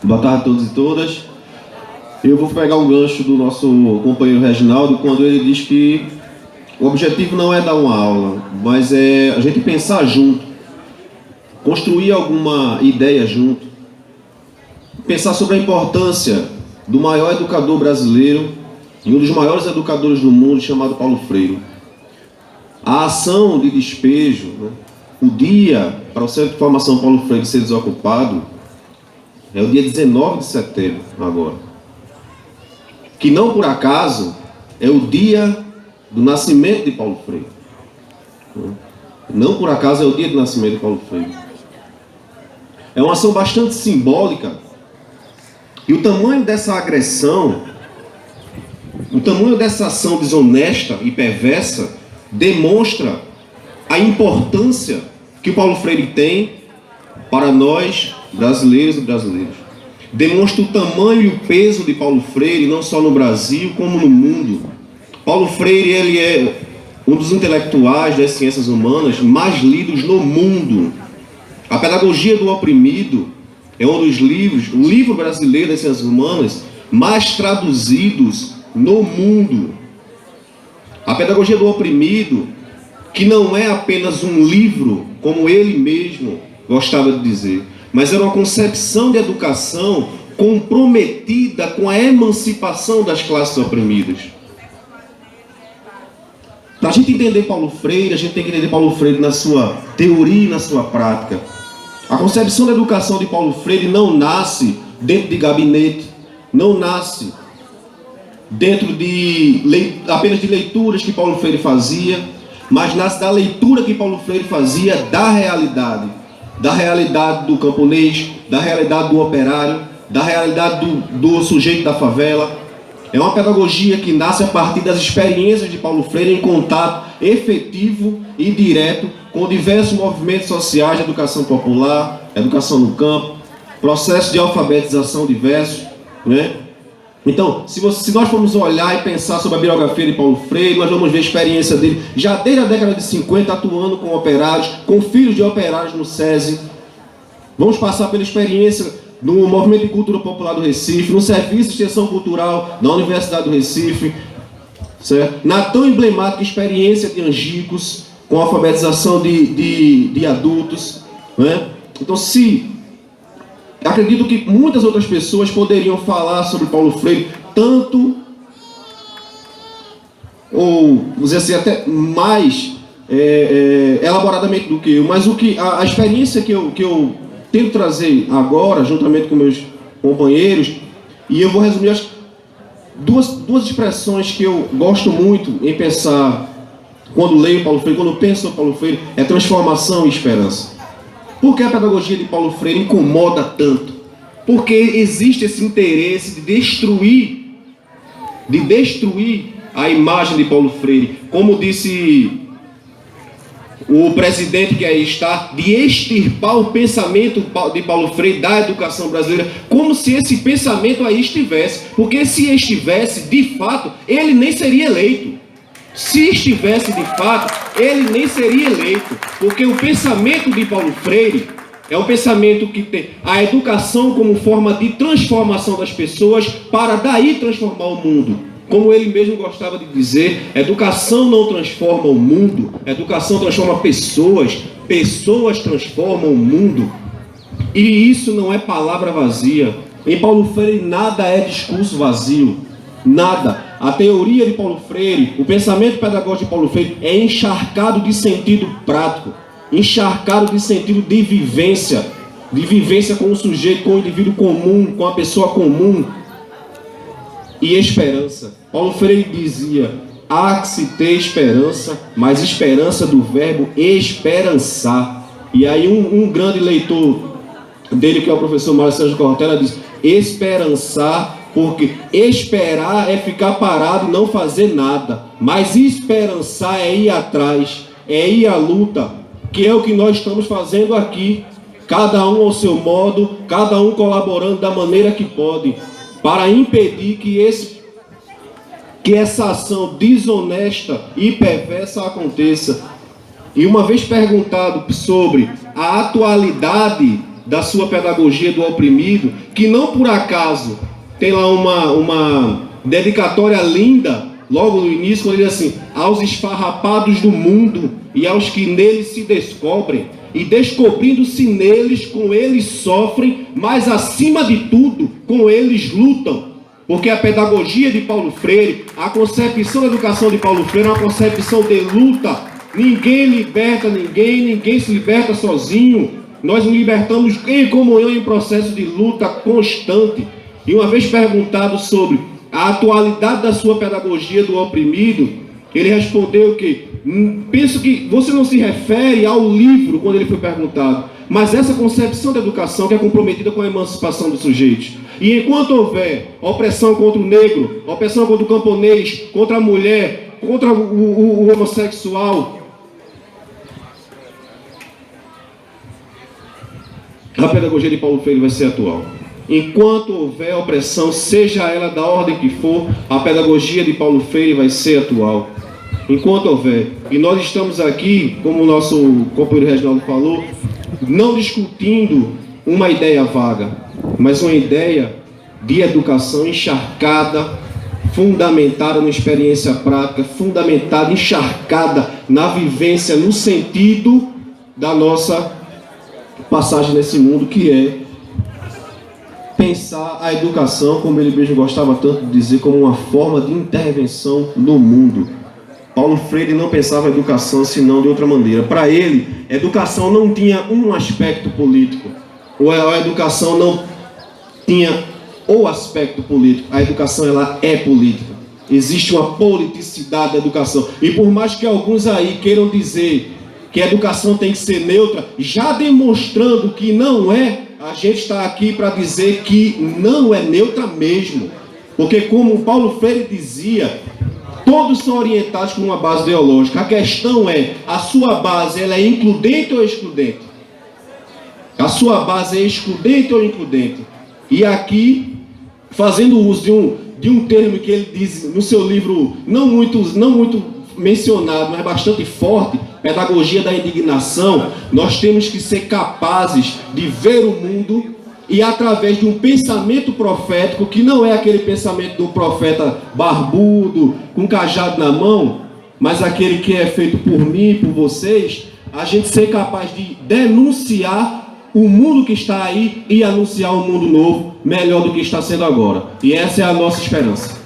Boa tarde a todos e todas. Eu vou pegar um gancho do nosso companheiro Reginaldo quando ele diz que o objetivo não é dar uma aula, mas é a gente pensar junto, construir alguma ideia junto, pensar sobre a importância do maior educador brasileiro e um dos maiores educadores do mundo, chamado Paulo Freire. A ação de despejo, né? O dia para o Centro de Formação Paulo Freire ser desocupado é o dia 19 de setembro, agora. Que não por acaso é o dia do nascimento de Paulo Freire. Não por acaso é o dia do nascimento de Paulo Freire. É uma ação bastante simbólica. E o tamanho dessa agressão, o tamanho dessa ação desonesta e perversa, demonstra a importância que o Paulo Freire tem para nós, brasileiros e brasileiras. Demonstra o tamanho e o peso de Paulo Freire, não só no Brasil, como no mundo. Paulo Freire, ele é um dos intelectuais das ciências humanas mais lidos no mundo. A Pedagogia do Oprimido é um dos livros, o livro brasileiro das ciências humanas mais traduzidos no mundo. A Pedagogia do Oprimido, que não é apenas um livro, como ele mesmo gostava de dizer, mas era uma concepção de educação comprometida com a emancipação das classes oprimidas. Para a gente entender Paulo Freire, a gente tem que entender Paulo Freire na sua teoria e na sua prática. A concepção da educação de Paulo Freire não nasce dentro de gabinete, não nasce dentro de apenas de leituras que Paulo Freire fazia, mas nasce da leitura que Paulo Freire fazia da realidade do camponês, da realidade do operário, da realidade do sujeito da favela. É uma pedagogia que nasce a partir das experiências de Paulo Freire em contato efetivo e direto com diversos movimentos sociais de educação popular, educação no campo, processos de alfabetização diversos, né? Então, se nós formos olhar e pensar sobre a biografia de Paulo Freire, nós vamos ver a experiência dele já desde a década de 50, atuando com operários, com filhos de operários no SESI. Vamos passar pela experiência no Movimento de Cultura Popular do Recife, no Serviço de Extensão Cultural da Universidade do Recife, certo? Na tão emblemática experiência de Angicos, com a alfabetização de adultos, né? Então, acredito que muitas outras pessoas poderiam falar sobre Paulo Freire, tanto, ou, vamos dizer assim, até mais elaboradamente do que eu, mas a experiência que eu tento trazer agora, juntamente com meus companheiros, e eu vou resumir as duas expressões que eu gosto muito em pensar, quando leio Paulo Freire, quando penso sobre Paulo Freire, é transformação e esperança. Por que a pedagogia de Paulo Freire incomoda tanto? Porque existe esse interesse de destruir a imagem de Paulo Freire. Como disse o presidente que aí está, de extirpar o pensamento de Paulo Freire da educação brasileira, como se esse pensamento aí estivesse. Porque se estivesse, de fato, ele nem seria eleito. Se estivesse de fato, ele nem seria eleito, porque o pensamento de Paulo Freire é um pensamento que tem a educação como forma de transformação das pessoas para daí transformar o mundo. Como ele mesmo gostava de dizer, educação não transforma o mundo, educação transforma pessoas, pessoas transformam o mundo. E isso não é palavra vazia. Em Paulo Freire nada é discurso vazio, nada. A teoria de Paulo Freire, o pensamento pedagógico de Paulo Freire é encharcado de sentido prático, encharcado de sentido de vivência com o sujeito, com o indivíduo comum, com a pessoa comum. E esperança. Paulo Freire dizia: há que se ter esperança, mas esperança do verbo esperançar. E aí um grande leitor dele, que é o professor Mário Sérgio Cortella, diz: esperançar. Porque esperar é ficar parado e não fazer nada. Mas esperançar é ir atrás, é ir à luta, que é o que nós estamos fazendo aqui. Cada um ao seu modo, cada um colaborando da maneira que pode, para impedir que essa ação desonesta e perversa aconteça. E uma vez perguntado sobre a atualidade da sua pedagogia do oprimido, que não por acaso tem lá uma dedicatória linda, logo no início, quando ele diz assim: aos esfarrapados do mundo e aos que neles se descobrem, e descobrindo-se neles, com eles sofrem, mas acima de tudo, com eles lutam. Porque a pedagogia de Paulo Freire, a concepção da educação de Paulo Freire é uma concepção de luta. Ninguém liberta ninguém se liberta sozinho. Nós nos libertamos em comunhão, em processo de luta constante. E uma vez perguntado sobre a atualidade da sua pedagogia do oprimido, ele respondeu que penso que você não se refere ao livro quando ele foi perguntado, mas essa concepção da educação que é comprometida com a emancipação dos sujeitos. E enquanto houver opressão contra o negro, opressão contra o camponês, contra a mulher, contra o homossexual, a pedagogia de Paulo Freire vai ser atual. Enquanto houver opressão, seja ela da ordem que for, a pedagogia de Paulo Freire vai ser atual. Enquanto houver. E nós estamos aqui, como o nosso companheiro Reginaldo falou, não discutindo uma ideia vaga, mas uma ideia de educação encharcada, fundamentada na experiência prática, fundamentada, encharcada na vivência, no sentido da nossa passagem nesse mundo, que é pensar a educação, como ele mesmo gostava tanto de dizer, como uma forma de intervenção no mundo. Paulo Freire não pensava a educação senão de outra maneira. Para ele, a educação não tinha um aspecto político, ou a educação não tinha o aspecto político. A educação, ela é política. Existe uma politicidade da educação. E por mais que alguns aí queiram dizer que a educação tem que ser neutra, já demonstrando que não é, a gente está aqui para dizer que não é neutra mesmo. Porque como Paulo Freire dizia, todos são orientados por uma base ideológica. A questão é, a sua base, ela é includente ou excludente? A sua base é excludente ou includente? E aqui, fazendo uso de um termo que ele diz no seu livro, não muito mencionado, mas bastante forte, Pedagogia da Indignação, nós temos que ser capazes de ver o mundo e através de um pensamento profético, que não é aquele pensamento do profeta barbudo, com cajado na mão, mas aquele que é feito por mim e por vocês, a gente ser capaz de denunciar o mundo que está aí e anunciar um mundo novo, melhor do que está sendo agora. E essa é a nossa esperança.